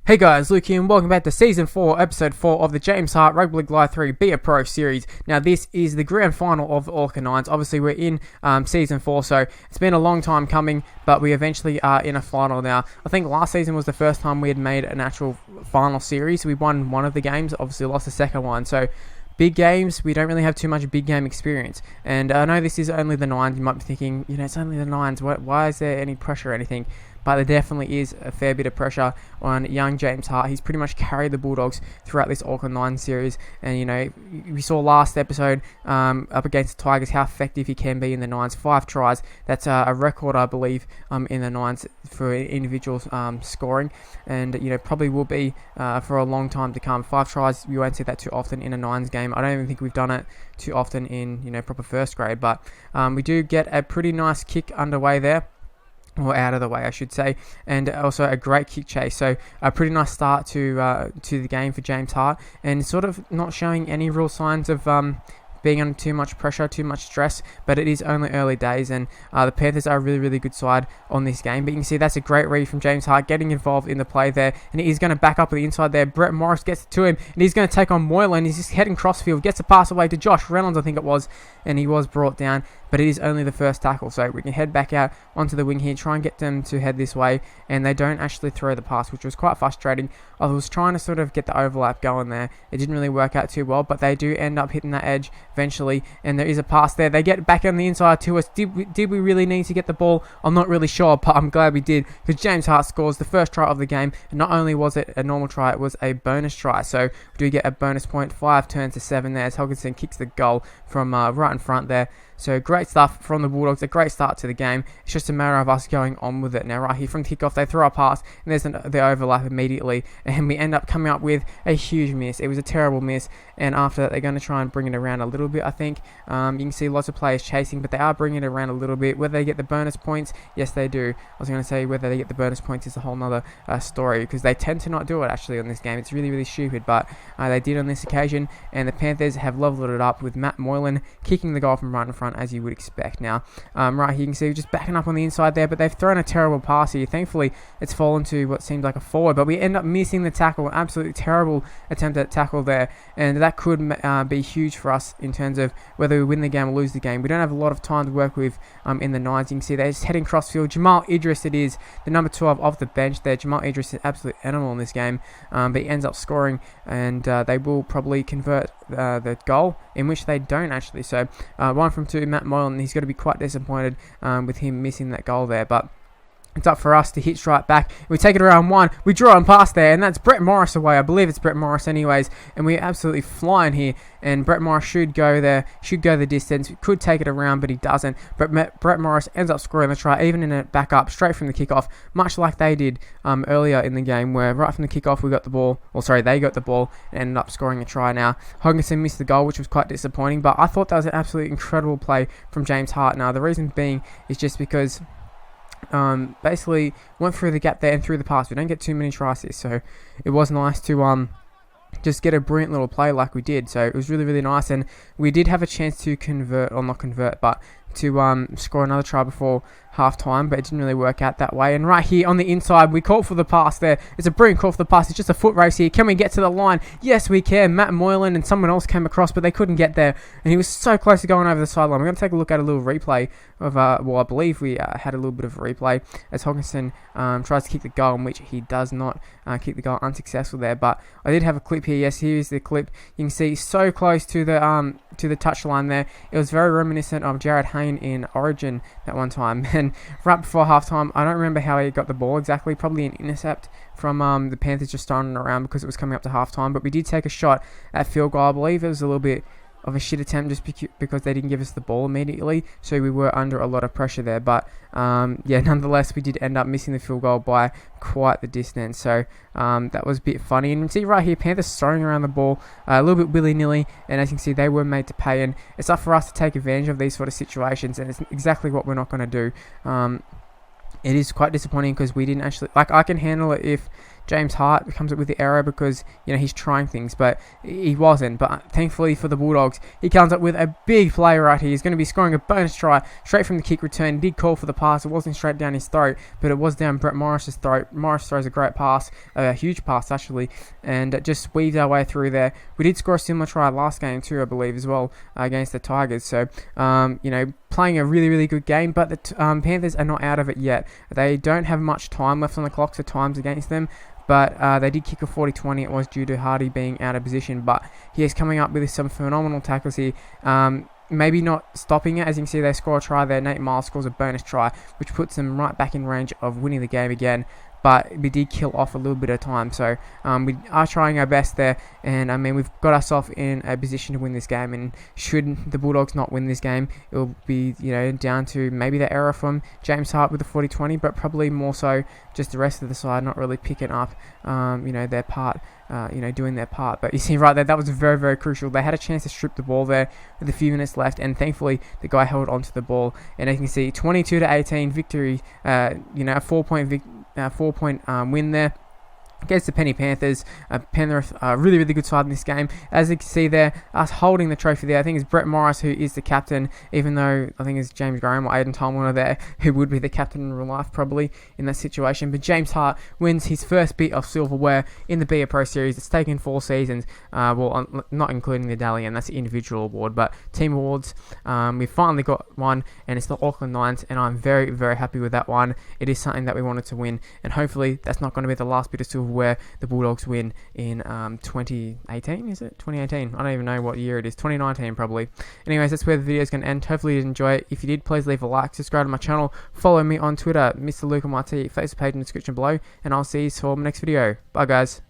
Hey guys, Luke here and welcome back to Season 4, Episode 4 of the James Hart Rugby League Live 3 Be A Pro series. Now this is the grand final of the Auckland Nines. Obviously we're in Season 4, so it's been a long time coming, but we eventually are in a final now. I think last season was the first time we had made an actual final series. We won one of the games, obviously lost the second one, so big games, we don't really have too much big game experience. And I know this is only the Nines. You might be thinking, it's only the Nines. Why is there any pressure or anything? But there definitely is a fair bit of pressure on young James Hart. He's pretty much carried the Bulldogs throughout this Auckland Nines series. And, we saw last episode up against the Tigers how effective he can be in the Nines. 5 tries. That's a record, I believe, in the Nines for individual scoring. And, probably will be for a long time to come. 5 tries, you won't see that too often in a Nines game. I don't even think we've done it too often in, proper first grade. But we do get a pretty nice kick underway there. Or out of the way, I should say, and also a great kick chase. So a pretty nice start to the game for James Hart, and sort of not showing any real signs of being under too much pressure, too much stress, but it is only early days, and the Panthers are a really, really good side on this game. But you can see that's a great read from James Hart, getting involved in the play there, and he's going to back up at the inside there. Brett Morris gets to him, and he's going to take on Moylan. He's just heading crossfield, gets a pass away to Josh Reynolds, I think it was, and he was brought down. But it is only the first tackle, so we can head back out onto the wing here, try and get them to head this way, and they don't actually throw the pass, which was quite frustrating. I was trying to sort of get the overlap going there. It didn't really work out too well, but they do end up hitting that edge eventually, and there is a pass there. They get back on the inside to us. Did we really need to get the ball? I'm not really sure, but I'm glad we did, because James Hart scores the first try of the game, and not only was it a normal try, it was a bonus try, so we do get a bonus point. 5 turns to 7 there as Helgensen kicks the goal from right in front there. So great stuff from the Bulldogs, a great start to the game. It's just a matter of us going on with it. Now right here from kickoff, they throw a pass, and there's the overlap immediately, and we end up coming up with a huge miss. It was a terrible miss, and after that they're going to try and bring it around a little bit, I think. You can see lots of players chasing, but they are bringing it around a little bit. Whether they get the bonus points, yes they do. I was going to say whether they get the bonus points is a whole nother story, because they tend to not do it actually on this game. It's really, really stupid, but they did on this occasion, and the Panthers have leveled it up with Matt Moylan kicking the goal from right in front, as you would expect. Now right here you can see just backing up on the inside there, but they've thrown a terrible pass here. Thankfully it's fallen to what seems like a forward, but we end up missing the tackle. Absolutely terrible attempt at tackle there, and that could be huge for us in terms of whether we win the game or lose the game. We don't have a lot of time to work with in the Nines. You can see they're just heading crossfield. Jamal Idris, it is the number 12 off the bench there. Jamal Idris is an absolute animal in this game, but he ends up scoring, and they will probably convert the goal, in which they don't actually. So 1 from 2, Matt Moylan, he's going to be quite disappointed with him missing that goal there, but it's up for us to hit straight back. We take it around 1. We draw and pass there, and that's Brett Morris away. I believe it's Brett Morris anyways, and we're absolutely flying here. And Brett Morris should go there, should go the distance. Could take it around, but he doesn't. But Brett Morris ends up scoring the try, even in a back up, straight from the kickoff, much like they did earlier in the game, where right from the kickoff we got the ball, they got the ball and ended up scoring a try. Now, Helgensen missed the goal, which was quite disappointing, but I thought that was an absolutely incredible play from James Hart. Now, the reason being is just because basically went through the gap there and through the pass. We don't get too many tries here, so it was nice to just get a brilliant little play like we did. So it was really, really nice, and we did have a chance to convert, or not convert, but to score another try before half time, but it didn't really work out that way. And right here on the inside, we call for the pass there. It's a brilliant call for the pass. It's just a foot race here. Can we get to the line? Yes, we can. Matt Moylan and someone else came across, but they couldn't get there, and he was so close to going over the sideline. We're going to take a look at a little replay of, I believe we had a little bit of a replay as Helgensen tries to kick the goal, in which he does not kick the goal, unsuccessful there. But I did have a clip here. Yes, here's the clip. You can see so close to the touchline there. It was very reminiscent of Jared Hayne in Origin that one time. And right before halftime, I don't remember how he got the ball exactly. Probably an intercept from the Panthers just throwing it around because it was coming up to halftime. But we did take a shot at field goal. I believe it was a little bit of a shit attempt just because they didn't give us the ball immediately, so we were under a lot of pressure there. But nonetheless, we did end up missing the field goal by quite the distance, so that was a bit funny. And you can see right here, Panthers throwing around the ball a little bit willy-nilly, and as you can see, they were made to pay, and it's up for us to take advantage of these sort of situations, and it's exactly what we're not going to do. It is quite disappointing because we didn't actually, I can handle it if James Hart comes up with the error because, he's trying things, but he wasn't. But thankfully for the Bulldogs, he comes up with a big play right here. He's going to be scoring a bonus try straight from the kick return. He did call for the pass. It wasn't straight down his throat, but it was down Brett Morris's throat. Morris throws a great pass, a huge pass actually, and just weaved our way through there. We did score a similar try last game too, I believe, as well, against the Tigers. So, playing a really, really good game, but the Panthers are not out of it yet. They don't have much time left on the clock, so time's against them. But they did kick a 40-20. It was due to Hardy being out of position, but he is coming up with some phenomenal tackles here. Maybe not stopping it. As you can see, they score a try there. Nate Miles scores a bonus try, which puts them right back in range of winning the game again. But we did kill off a little bit of time, so we are trying our best there. And we've got ourselves in a position to win this game. And should the Bulldogs not win this game, it will be down to maybe the error from James Hart with the 40-20, but probably more so just the rest of the side not really picking up their part. Doing their part. But you see right there, that was very, very crucial. They had a chance to strip the ball there with a few minutes left, and thankfully the guy held onto the ball. And as you can see, 22-18 victory. A 4-point win there against the Penny Panthers. Penrith, really, really good side in this game. As you can see there, us holding the trophy there, I think it's Brett Morris who is the captain, even though I think it's James Graham or Aidan Tolminer there who would be the captain in real life probably in that situation. But James Hart wins his first bit of silverware in the Be A Pro Series. It's taken 4 seasons, not including the Dalian, that's the individual award, but team awards. We finally got one, and it's the Auckland Nines, and I'm very, very happy with that one. It is something that we wanted to win, and hopefully that's not going to be the last bit of silverware where the Bulldogs win in 2018, is it? 2018? I don't even know what year it is. 2019 probably. Anyways, that's where the video is going to end. Hopefully you enjoy it. If you did, please leave a like, subscribe to my channel, follow me on Twitter, Mr. Luke MRT, Facebook page in the description below, and I'll see you for my next video. Bye guys.